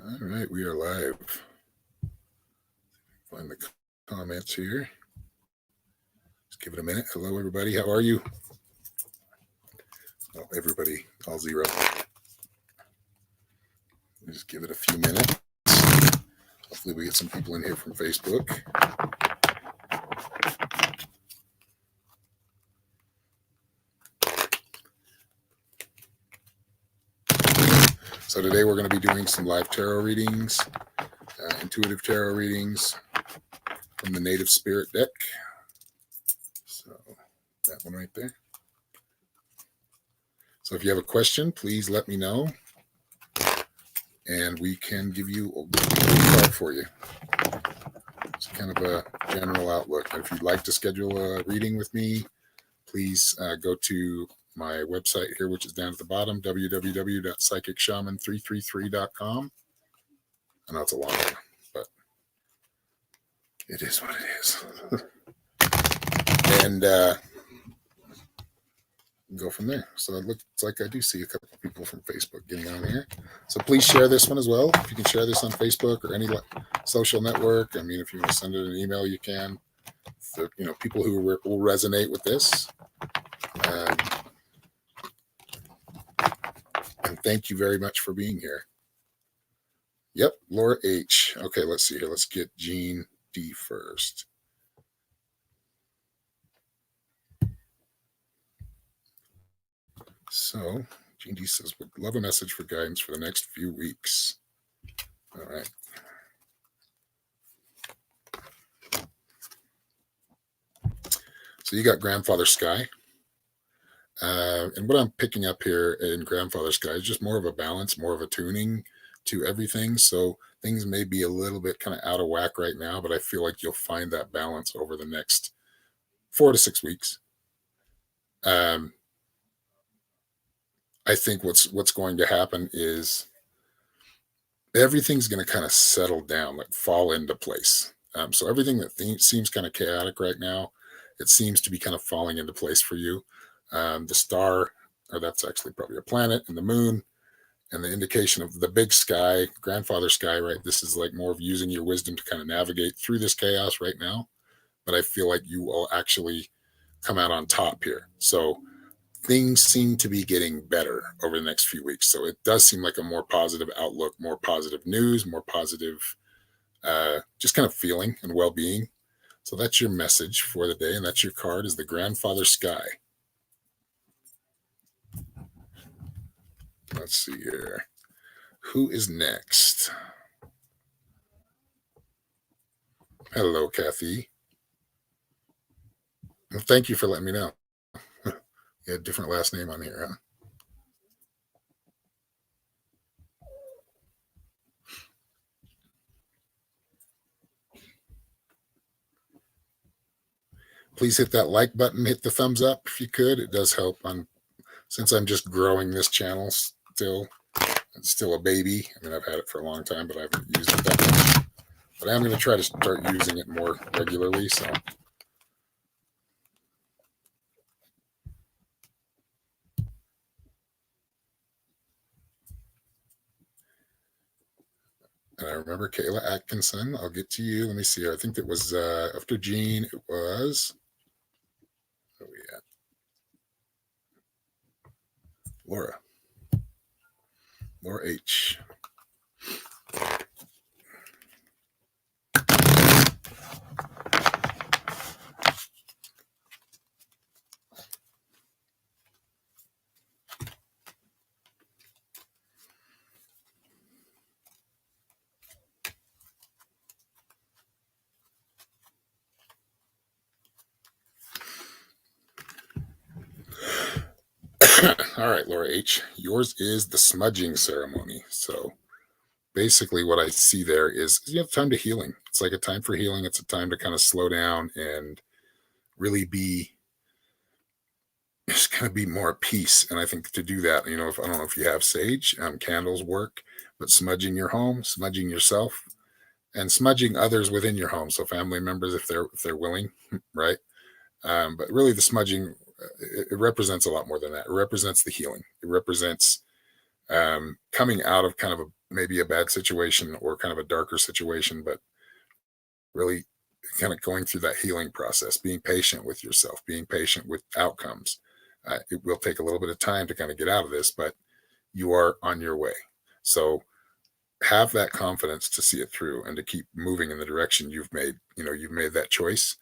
All right, we are live. Find the comments here. Just give it a minute. Hello, everybody. How are you? Oh, everybody, all zero. Just give it a few minutes. Hopefully, we get some people in here from Facebook. So today we're going to be doing some live tarot readings, intuitive tarot readings from the Native Spirit deck. So that one right there. So if you have a question, please let me know, and we can give you a card for you. It's kind of a general outlook. If you'd like to schedule a reading with me, please go to my website here, which is down at the bottom, www.psychicshaman333.com. I know it's a long one, but it is what it is. And go from there. So it looks like I do see a couple of people from Facebook getting on here. So please share this one as well. If you can share this on Facebook or any social network. I mean, if you want to send it an email, you can. For, people who will resonate with this. And thank you very much for being here. Yep, Laura H. Okay, let's see here. Let's get Jean D first. So, Jean D says, would love a message for guidance for the next few weeks. All right. So you got Grandfather Sky. And what I'm picking up here in Grandfather Sky is just more of a balance, more of a tuning to everything. So things may be a little bit kind of out of whack right now, but I feel like you'll find that balance over the next 4 to 6 weeks. I think what's going to happen is everything's going to kind of settle down, like fall into place. So everything that seems kind of chaotic right now, it seems to be kind of falling into place for you. The star, or that's actually probably a planet, and the moon, and the indication of the big sky, Grandfather Sky, right? This is like more of using your wisdom to kind of navigate through this chaos right now. But I feel like you will actually come out on top here. So things seem to be getting better over the next few weeks. So it does seem like a more positive outlook, more positive news, more positive, just kind of feeling and well-being. So that's your message for the day. And that's your card, is the Grandfather Sky. Let's see here. Who is next? Hello, Kathy. Well, thank you for letting me know. You had a different last name on here, huh? Please hit that like button, hit the thumbs up if you could. It does help. Since I'm just growing this channel still. It's still a baby. I mean, I've had it for a long time, but I haven't used it that much. But I'm going to try to start using it more regularly. So, and I remember Kayla Atkinson. I'll get to you. Let me see. I think it was after Jean. It was. Where are we at? Laura H. All right, Laura H. Yours is the smudging ceremony. So basically what I see there is you have time to healing. It's like a time for healing. It's a time to kind of slow down and really just kind of be more at peace. And I think to do that, I don't know if you have sage, candles work, but smudging your home, smudging yourself, and smudging others within your home. So family members, if they're willing, right? But really the smudging, it represents a lot more than that. It represents the healing. It represents coming out of kind of maybe a bad situation or kind of a darker situation, but really kind of going through that healing process, being patient with yourself, being patient with outcomes. It will take a little bit of time to kind of get out of this, but you are on your way. So have that confidence to see it through and to keep moving in the direction you've made. You've made that choice.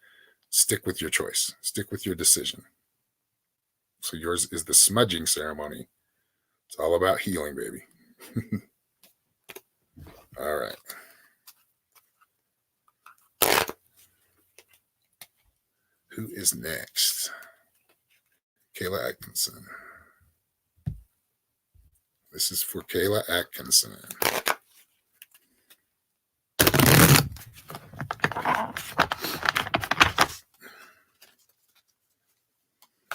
Stick with your choice, stick with your decision. So yours is the smudging ceremony. It's all about healing, baby. All right. Who is next? Kayla Atkinson. This is for Kayla Atkinson.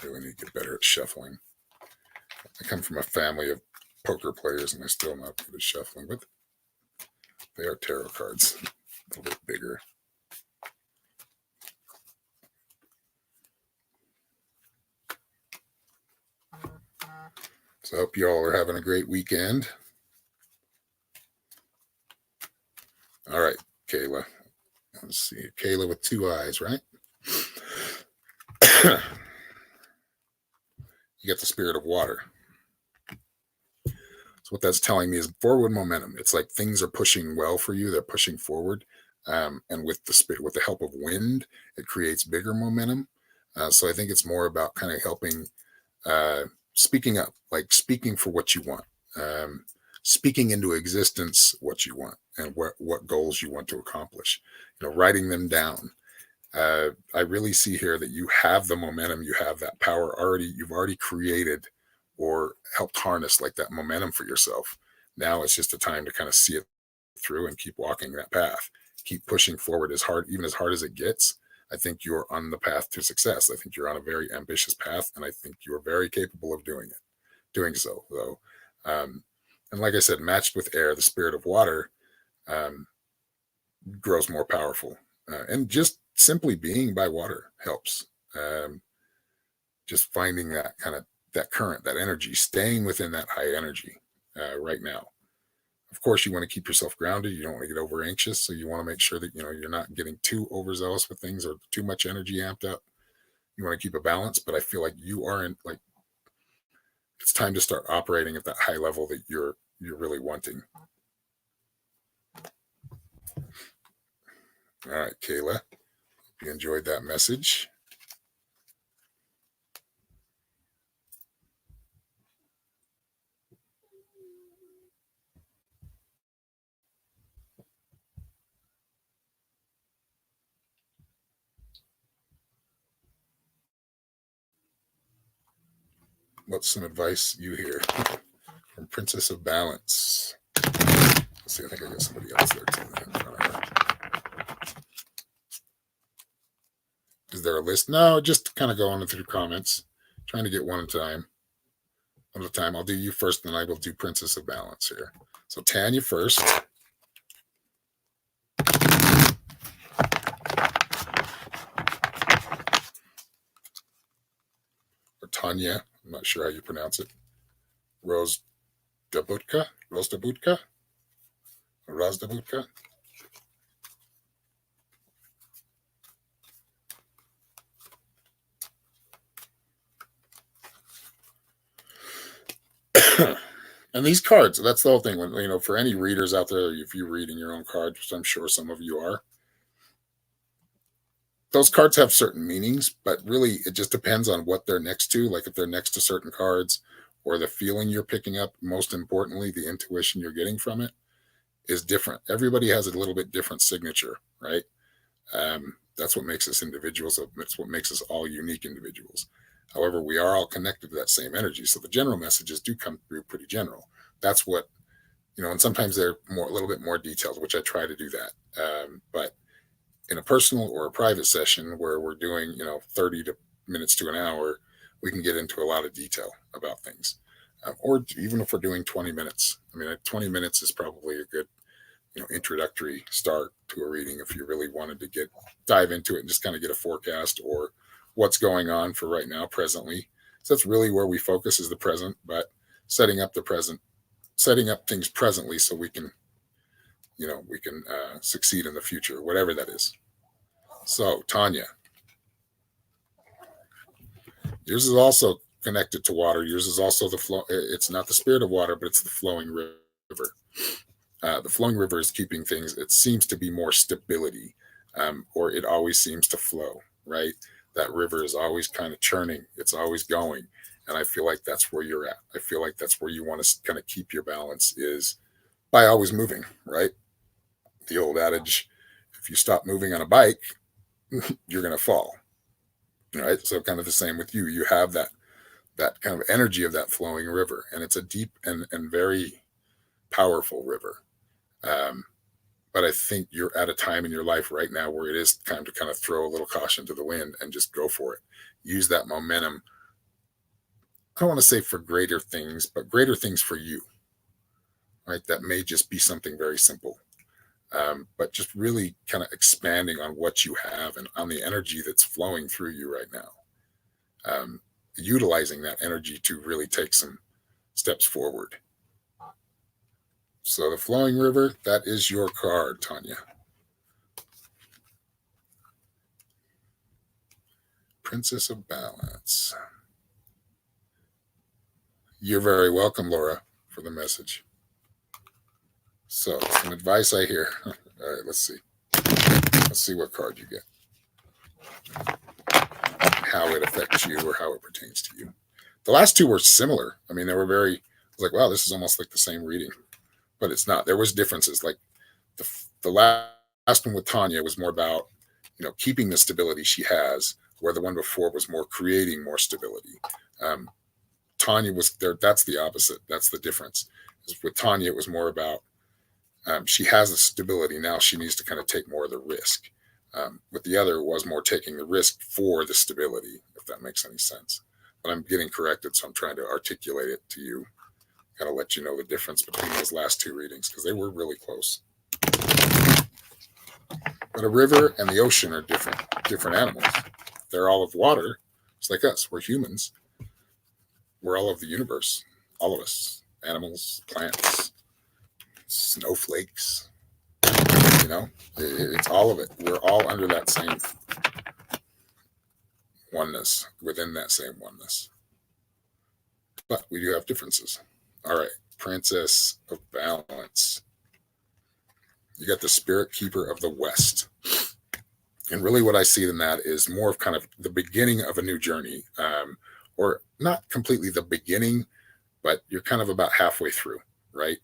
Really need to get better at shuffling. I come from a family of poker players and I still not good at shuffling, but they are tarot cards, a little bit bigger. So I hope you all are having a great weekend. All right, Kayla. Let's see. Kayla with 2 eyes, right? You got the spirit of water. So what that's telling me is forward momentum. It's like things are pushing well for you. They're pushing forward. And with the help of wind, it creates bigger momentum. So I think it's more about kind of helping speaking up, like speaking for what you want, speaking into existence what you want and what goals you want to accomplish, writing them down. I really see here that you have the momentum, you have that power already, you've already created or helped harness like that momentum for yourself. Now it's just a time to kind of see it through and keep walking that path, keep pushing forward even as hard as it gets. I think you're on the path to success. I think you're on a very ambitious path, and I think you're very capable of doing so, though. And like I said, matched with air, the spirit of water grows more powerful. And just simply being by water helps. Just finding that current, that energy, staying within that high energy right now. Of course, you want to keep yourself grounded. You don't want to get over anxious. So you want to make sure that, you're not getting too overzealous with things or too much energy amped up. You want to keep a balance, but I feel like you are it's time to start operating at that high level that you're really wanting. All right, Kayla, hope you enjoyed that message. What's some advice you hear from Princess of Balance? Let's see, I think I got somebody else there too. Is there a list? No, just kind of going through comments, trying to get one at a time. I'll do you first, then I will do Princess of Balance here. So Tanya first. Or Tanya, I'm not sure how you pronounce it. Rose Dabutka. And these cards, that's the whole thing. When for any readers out there, if you're reading your own cards, which I'm sure some of you are, those cards have certain meanings, but really it just depends on what they're next to. Like if they're next to certain cards or the feeling you're picking up, most importantly, the intuition you're getting from it is different. Everybody has a little bit different signature, right? That's what makes us individuals. That's what makes us all unique individuals. However, we are all connected to that same energy. So the general messages do come through pretty general. That's what, and sometimes they're a little bit more detailed, which I try to do that. But in a personal or a private session where we're doing, 30 minutes to an hour, we can get into a lot of detail about things. Or even if we're doing 20 minutes, 20 minutes is probably a good, introductory start to a reading if you really wanted to dive into it and just kind of get a forecast or what's going on for right now, presently. So that's really where we focus is the present, but setting up the present setting up things presently so we can, succeed in the future, whatever that is. So, Tanya, yours is also connected to water. Yours is also the flow. It's not the spirit of water, but it's the flowing river. The flowing river is keeping things. It seems to be more stability, or it always seems to flow. Right, that river is always kind of churning. It's always going, and I feel like that's where you're at. I feel like that's where you want to kind of keep your balance is by always moving. Right, the old adage: if you stop moving on a bike, you're going to fall. Right, so kind of the same with you. You have that kind of energy of that flowing river, and it's a deep and very powerful river. Um, but I think you're at a time in your life right now where it is time to kind of throw a little caution to the wind and just go for it. Use that momentum. I don't want to say for greater things, but greater things for you, right? That may just be something very simple, but just really kind of expanding on what you have and on the energy that's flowing through you right now. Utilizing that energy to really take some steps forward. So the flowing river, that is your card, Tanya. Princess of Balance. You're very welcome, Laura, for the message. So some advice I hear. All right, let's see. Let's see what card you get. How it affects you or how it pertains to you. The last two were similar. I mean, they were very, I was like, wow, this is almost like the same reading. But it's not. There was differences. Like the last one with Tanya was more about, keeping the stability she has, where the one before was more creating more stability. Tanya was there. That's the opposite. That's the difference. With Tanya, it was more about she has the stability. Now she needs to kind of take more of the risk. With the other, it was more taking the risk for the stability, if that makes any sense. But I'm getting corrected, so I'm trying to articulate it to you, kind of let you know the difference between those last two readings, because they were really close. But a river and the ocean are different animals. They're all of water, just like us. We're humans. We're all of the universe. All of us. Animals, plants, snowflakes. It's all of it. We're all under that same oneness, within that same oneness. But we do have differences. All right. Princess of Balance. You got the Spirit Keeper of the West. And really what I see in that is more of kind of the beginning of a new journey, or not completely the beginning, but you're kind of about halfway through, right?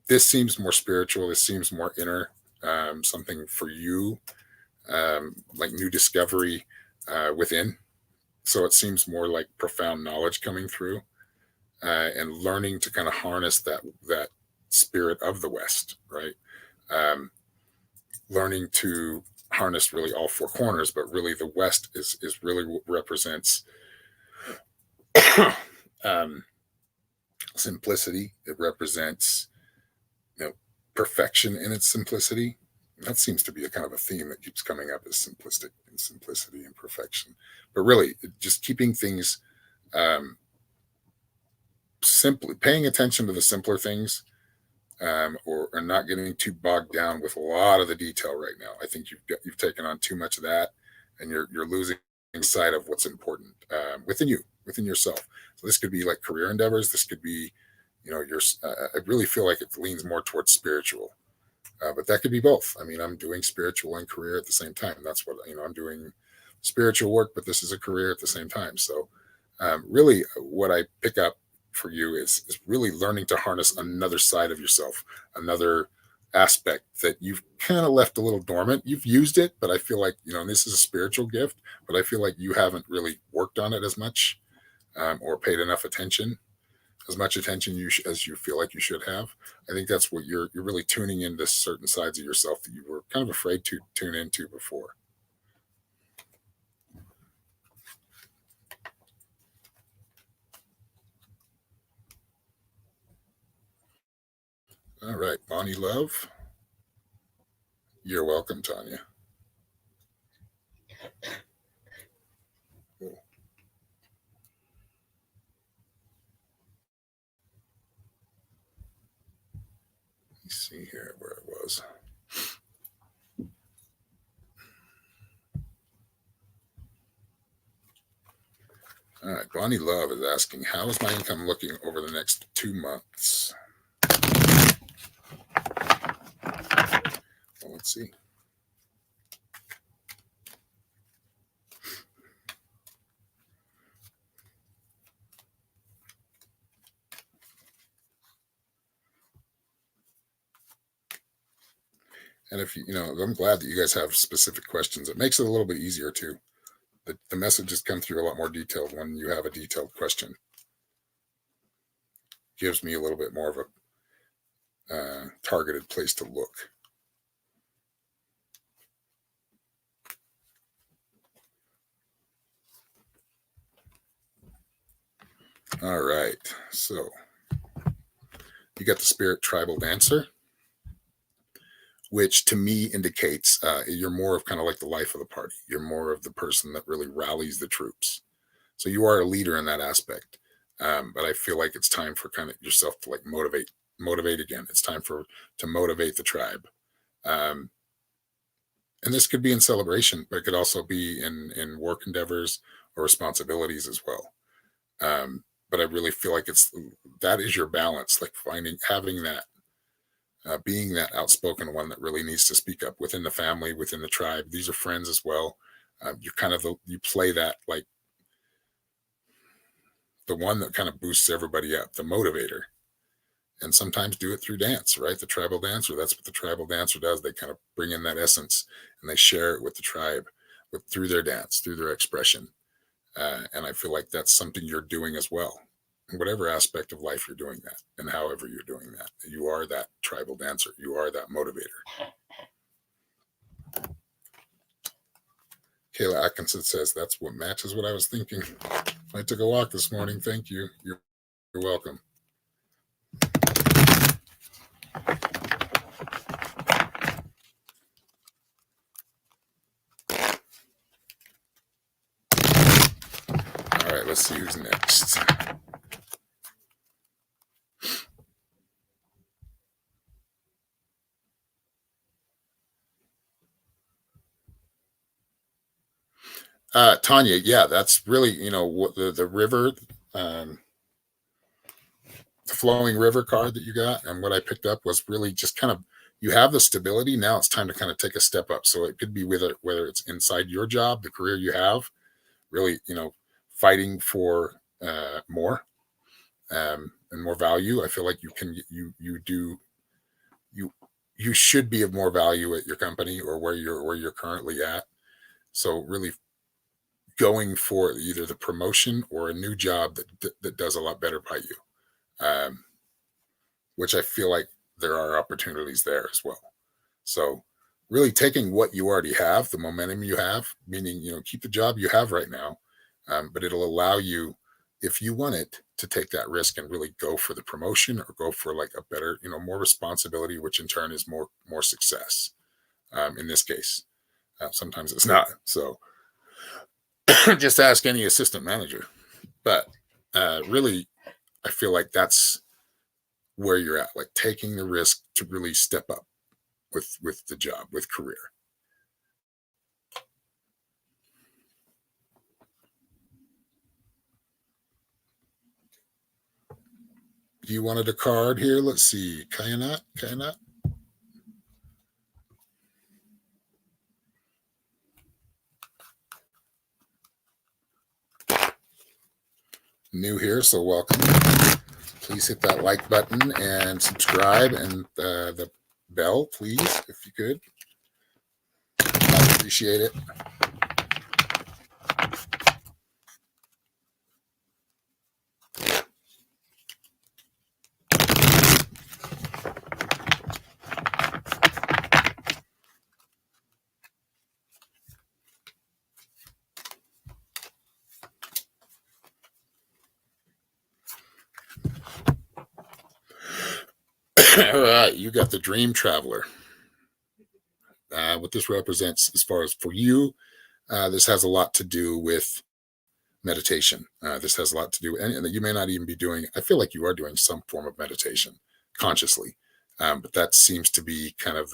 This seems more spiritual. This seems more inner, something for you, like new discovery within. So it seems more like profound knowledge coming through, and learning to kind of harness that spirit of the West, right? Learning to harness really all four corners, but really the West is really what represents simplicity. It represents, perfection in its simplicity. That seems to be a kind of a theme that keeps coming up, is simplicity and perfection. But really, just keeping things simply, paying attention to the simpler things, or not getting too bogged down with a lot of the detail right now. I think you've taken on too much of that, and you're losing sight of what's important within you, within yourself. So this could be like career endeavors. This could be, I really feel like it leans more towards spiritual, but that could be both. I mean, I'm doing spiritual and career at the same time. That's what, I'm doing spiritual work, but this is a career at the same time. So really what I pick up for you is really learning to harness another side of yourself, another aspect that you've kind of left a little dormant. You've used it, but I feel like, this is a spiritual gift, but I feel like you haven't really worked on it as much, or paid enough attention, as much attention as you feel like you should have. I think that's what you're really tuning into certain sides of yourself that you were kind of afraid to tune into before. All right, Bonnie Love. You're welcome, Tanya. Cool. see here where it was. All right, Bonnie Love is asking, how is my income looking over the next 2 months? Well, let's see. And if you know, I'm glad that you guys have specific questions. It makes it a little bit easier too. The messages come through a lot more detailed when you have a detailed question. Gives me a little bit more of a targeted place to look. All right, so you got the Spirit Tribal Dancer, which to me indicates you're more of kind of like the life of the party. You're more of the person that really rallies the troops. So you are a leader in that aspect. But I feel like it's time for kind of yourself to like motivate again. It's time to motivate the tribe. And this could be in celebration, but it could also be in work endeavors or responsibilities as well. But I really feel like that is your balance, like having that, being that outspoken one that really needs to speak up within the family, within the tribe. These are friends as well. You're kind of you play that like the one that kind of boosts everybody up, the motivator. And sometimes do it through dance, right? The tribal dancer. That's what the tribal dancer does. They kind of bring in that essence and they share it with the tribe, through their dance, through their expression. And I feel like that's something you're doing as well. In whatever aspect of life you're doing that, and however you're doing that, you are that tribal dancer. You are that motivator. Kayla Atkinson says that's what matches what I was thinking. I took a walk this morning. Thank you. You're welcome. All right, let's see who's next. Tanya, yeah, that's really, what the river, the flowing river card that you got, and what I picked up was really just kind of, you have the stability. Now it's time to kind of take a step up. So it could be whether it's inside your job, the career you have, really, fighting for more and more value. I feel like you should be of more value at your company or where you're currently at. So really going for either the promotion or a new job that does a lot better by you, which I feel like there are opportunities there as well. So really taking what you already have, the momentum you have, meaning, keep the job you have right now, but it'll allow you, if you want it, to take that risk and really go for the promotion or go for like a better, more responsibility, which in turn is more success. In this case, sometimes it's not. So just ask any assistant manager. But really, I feel like that's where you're at, like taking the risk to really step up with the job, with career. You wanted a card here? Let's see. Kayanat? New here, so welcome. Please hit that like button and subscribe and the bell, please, if you could. I appreciate it. All right, you got the Dream Traveler. What this represents as far as for you, this has a lot to do with meditation. This has a lot to do, and you may not even be doing, I feel like you are doing some form of meditation consciously. But that seems to be kind of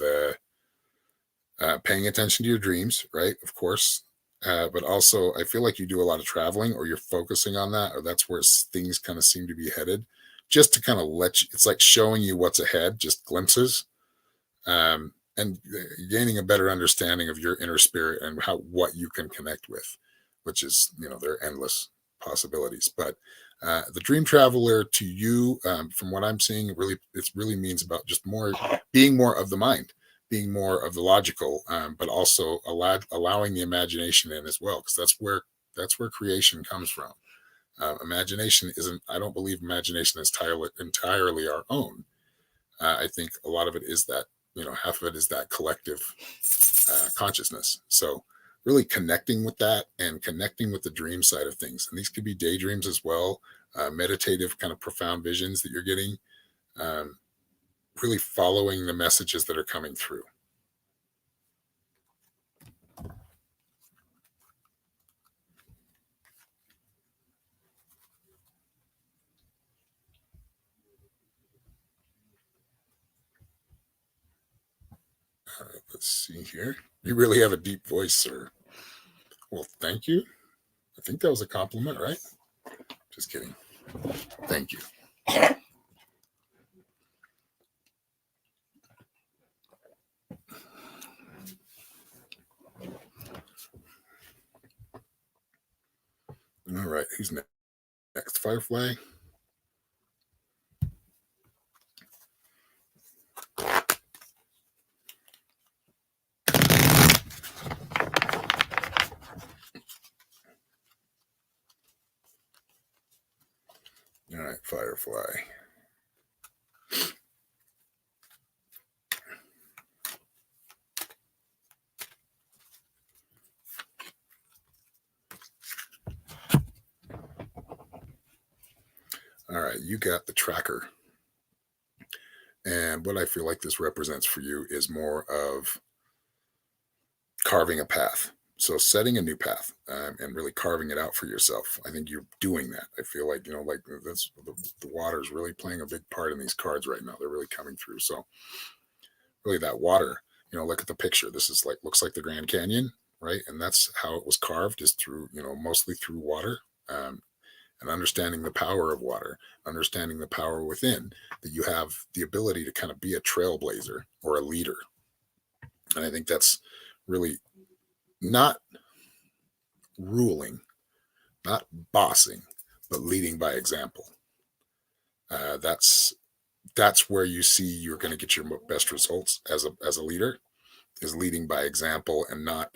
paying attention to your dreams, right? Of course. But also, I feel like you do a lot of traveling, or you're focusing on that, or that's where things kind of seem to be headed, just to kind of let you, it's like showing you what's ahead, just glimpses, and gaining a better understanding of your inner spirit and how what you can connect with, which is, there are endless possibilities. But the dream traveler to you, from what I'm seeing, it really means about just being more of the mind, being more of the logical, but also allowing the imagination in as well, because that's where creation comes from. Imagination isn't. I don't believe imagination is entirely our own. I think a lot of it is that, half of it is that collective consciousness. So really connecting with that and connecting with the dream side of things. And these could be daydreams as well, meditative kind of profound visions that you're getting, um, really following the messages that are coming through. Let's see here. You really have a deep voice, sir. Well, thank you. I think that was a compliment, right? Just kidding. Thank you. All right. Who's next? Next, Firefly. All right, Firefly. All right, you got the tracker. And what I feel like this represents for you is more of carving a path. So setting a new path, and really carving it out for yourself. I think you're doing that. I feel like, like the water is really playing a big part in these cards right now. They're really coming through. So really that water, look at the picture. This is looks like the Grand Canyon, right? And that's how it was carved, is through, mostly through water. And understanding the power of water, understanding the power within, that you have the ability to kind of be a trailblazer or a leader. And I think that's really not ruling, not bossing, but leading by example. That's where you see you're going to get your best results as a leader, is leading by example, and not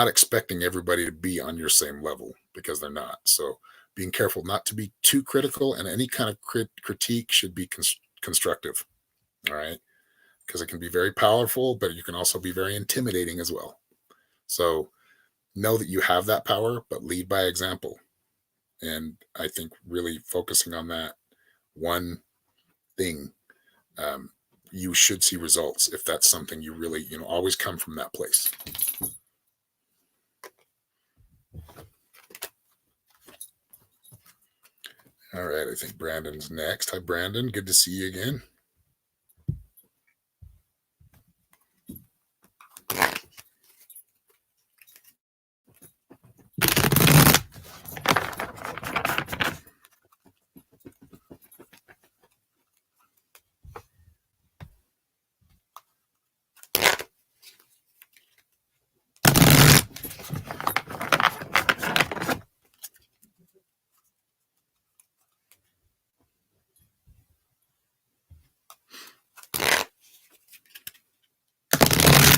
expecting everybody to be on your same level, because they're not. So being careful not to be too critical, and any kind of critique should be constructive. All right. Because it can be very powerful, but you can also be very intimidating as well. So know that you have that power, but lead by example. And I think really focusing on that one thing, you should see results if that's something you really, always come from that place. All right, I think Brandon's next. Hi, Brandon. Good to see you again.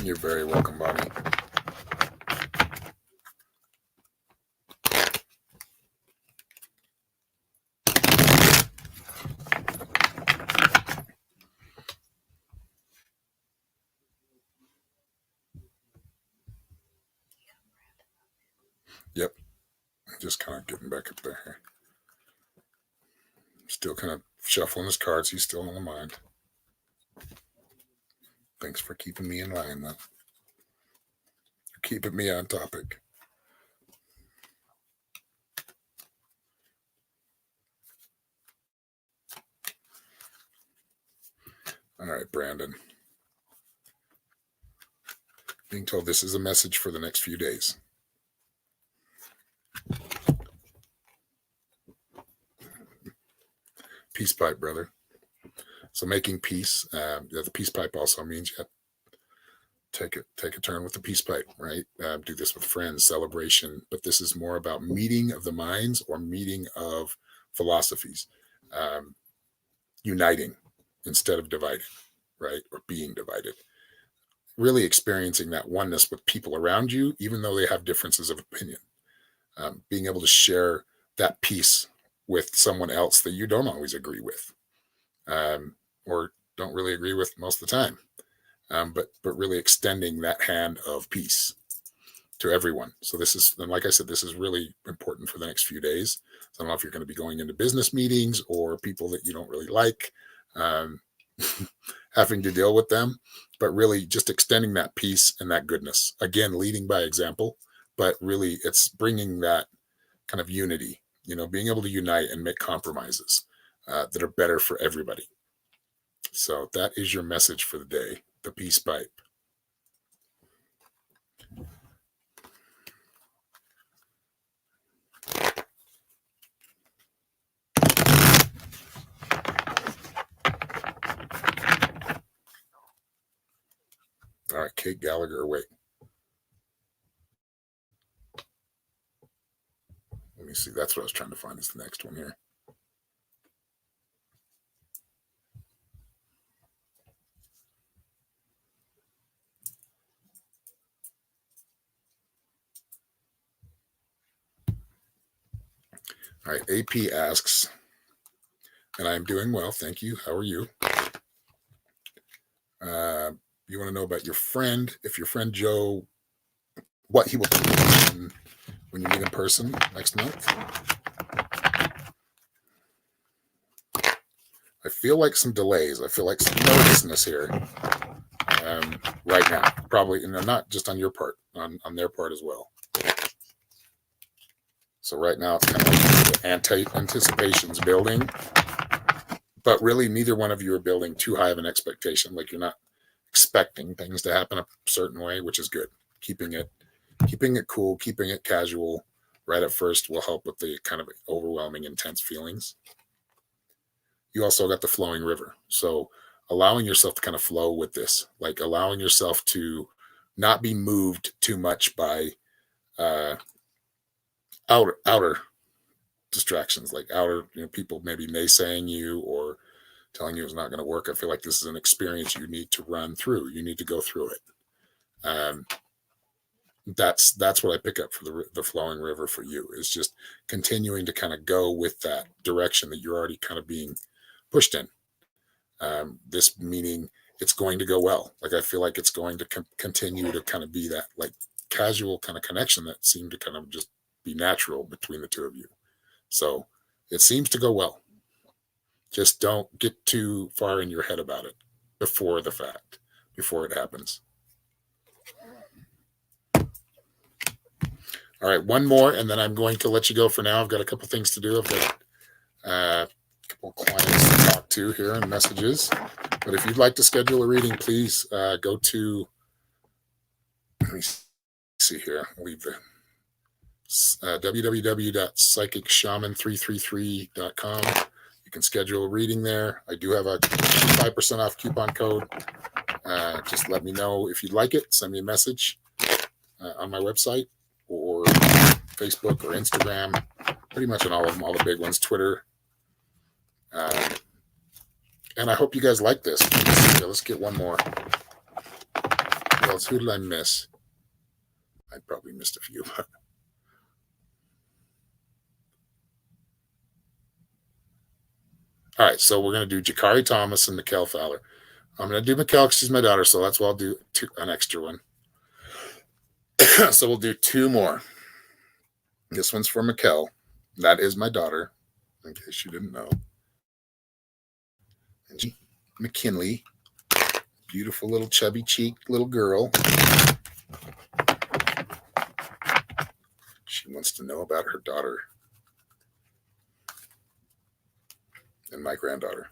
You're very welcome, Bonnie. Yep. Just kind of getting back up there. Still kind of shuffling his cards. He's still on the mind. Thanks for keeping me in line, though. Keeping me on topic. All right, Brandon. Being told this is a message for the next few days. Peace pipe, brother. So making peace. The peace pipe also means you have take a turn with the peace pipe, right? Do this with friends, celebration, but this is more about meeting of the minds or meeting of philosophies, um, uniting instead of dividing, right? Or being divided. Really experiencing that oneness with people around you, even though they have differences of opinion. Being able to share that peace with someone else that you don't always agree with, or don't really agree with most of the time. But really extending that hand of peace to everyone. So this is, and like I said, this is really important for the next few days. So I don't know if you're going to be going into business meetings or people that you don't really like, um, having to deal with them, but really just extending that peace and that goodness. Again, leading by example, but really it's bringing that kind of unity, being able to unite and make compromises that are better for everybody. So that is your message for the day, the peace pipe. All right, Kate Gallagher, wait. Let me see. That's what I was trying to find is the next one here. All right, AP asks, and I'm doing well, thank you. How are you? You want to know about your friend, if your friend Joe, what he will do when you meet in person next month? I feel like some delays. I feel like some nervousness here right now. Probably, not just on your part, on their part as well. So right now it's kind of like the anticipation's building, but really neither one of you are building too high of an expectation. Like you're not expecting things to happen a certain way, which is good. Keeping it cool, keeping it casual right at first will help with the kind of overwhelming, intense feelings. You also got the flowing river. So allowing yourself to kind of flow with this, like allowing yourself to not be moved too much by outer distractions, like outer people maybe naysaying you or telling you it's not going to work. I feel like this is an experience you need to run through. You need to go through it. That's what I pick up for the flowing river for you, is just continuing to kind of go with that direction that you're already kind of being pushed in. This meaning it's going to go well. Like I feel like it's going to continue to kind of be that like casual kind of connection that seemed to kind of just be natural between the two of you. So it seems to go well. Just don't get too far in your head about it before the fact, before it happens. All right, one more, and then I'm going to let you go for now. I've got a couple things to do. I've got a couple clients to talk to here and messages. But if you'd like to schedule a reading, please go to, let me see here, I'll leave the www.psychicshaman333.com. You can schedule a reading there. I do have a 5% off coupon code. Just let me know if you'd like it. Send me a message on my website or Facebook or Instagram, pretty much on all of them, all the big ones, Twitter. And I hope you guys like this. Let's get one more. Who else? Who did I miss? I probably missed a few. All right, so we're going to do Jakari Thomas and Mikkel Fowler. I'm going to do Mikkel because she's my daughter, so that's why I'll do an extra one. So we'll do two more. This one's for Mikkel. That is my daughter, in case you didn't know. And McKinley, beautiful little chubby cheeked little girl. She wants to know about her daughter and my granddaughter.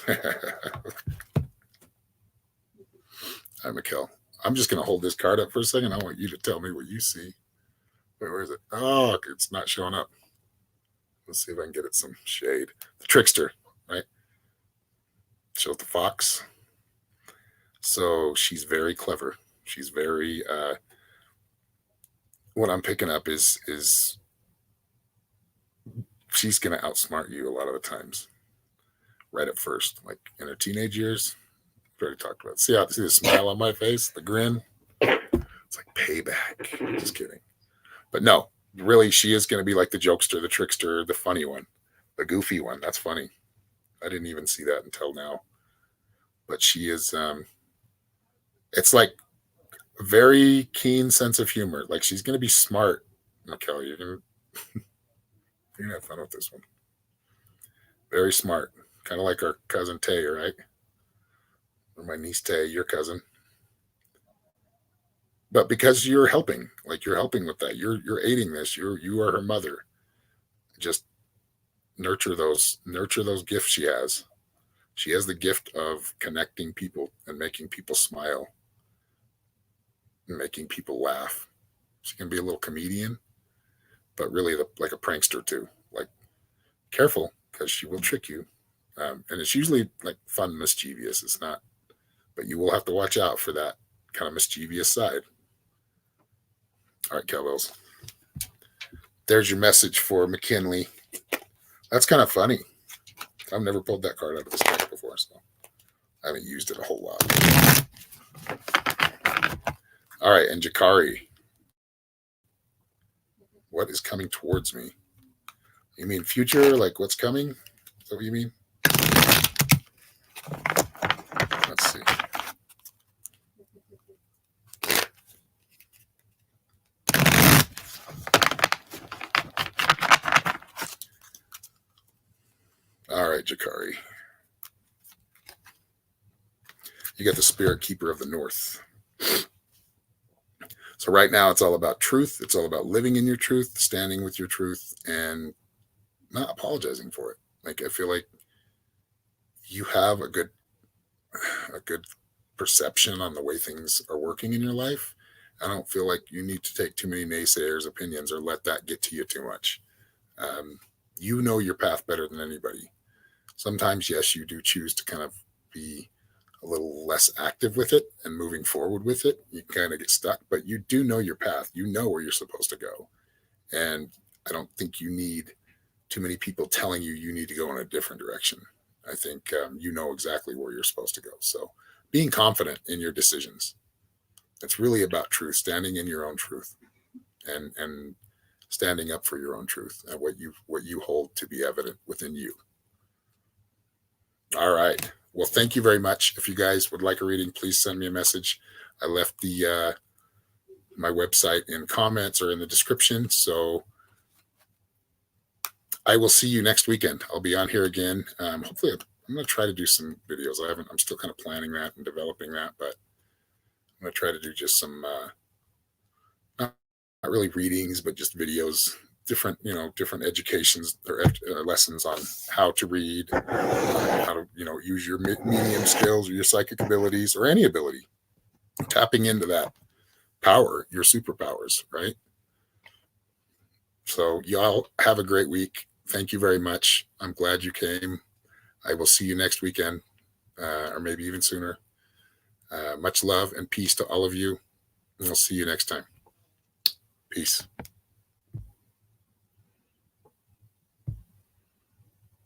Hi, Mikkel. I'm just going to hold this card up for a second. I want you to tell me what you see. Wait, where is it? Oh, it's not showing up. Let's see if I can get it some shade. The trickster, right? Shows the fox. So she's very clever. She's very, what I'm picking up is she's going to outsmart you a lot of the times. Right at first, like in her teenage years. We already talked about it. See the smile on my face, the grin? It's like payback. Just kidding. But no, really, she is going to be like the jokester, the trickster, the funny one, the goofy one. That's funny. I didn't even see that until now. But she is, it's like a very keen sense of humor. Like she's going to be smart. Kelly, you're going to have fun with this one. Very smart. Kind of like our cousin Tay, right? Or my niece Tay, your cousin. But because you're helping, like you're helping with that, you're aiding this. You are her mother. Just nurture those gifts she has. She has the gift of connecting people and making people smile and making people laugh. She can be a little comedian, but really like a prankster too. Like careful because she will trick you. And it's usually like fun, mischievous. It's not, but you will have to watch out for that kind of mischievous side. All right, cowbells. There's your message for McKinley. That's kind of funny. I've never pulled that card out of this deck before, so I haven't used it a whole lot. All right, and Jakari. What is coming towards me? You mean future? Like what's coming? Is that what you mean? Let's see. All right, Jakari. You got the Spirit Keeper of the North. So right now it's all about truth. It's all about living in your truth, standing with your truth, and not apologizing for it. Like I feel like you have a good perception on the way things are working in your life. I don't feel like you need to take too many naysayers' opinions or let that get to you too much. You know your path better than anybody. Sometimes, yes, you do choose to kind of be a little less active with it and moving forward with it. You kind of get stuck, but you do know your path. You know where you're supposed to go. And I don't think you need too many people telling you need to go in a different direction. I think you know exactly where you're supposed to go. So being confident in your decisions. It's really about truth, standing in your own truth and standing up for your own truth and what you hold to be evident within you. All right. Well, thank you very much. If you guys would like a reading, please send me a message. I left the my website in comments or in the description. So I will see you next weekend. I'll be on here again. Hopefully, I'm going to try to do some videos. I'm still kind of planning that and developing that, but I'm going to try to do just some, not really readings, but just videos, different educations or lessons on how to read, how to, use your medium skills or your psychic abilities or any ability, tapping into that power, your superpowers, right? So y'all have a great week. Thank you very much. I'm glad you came. I will see you next weekend, or maybe even sooner. Much love and peace to all of you. And I'll see you next time. Peace.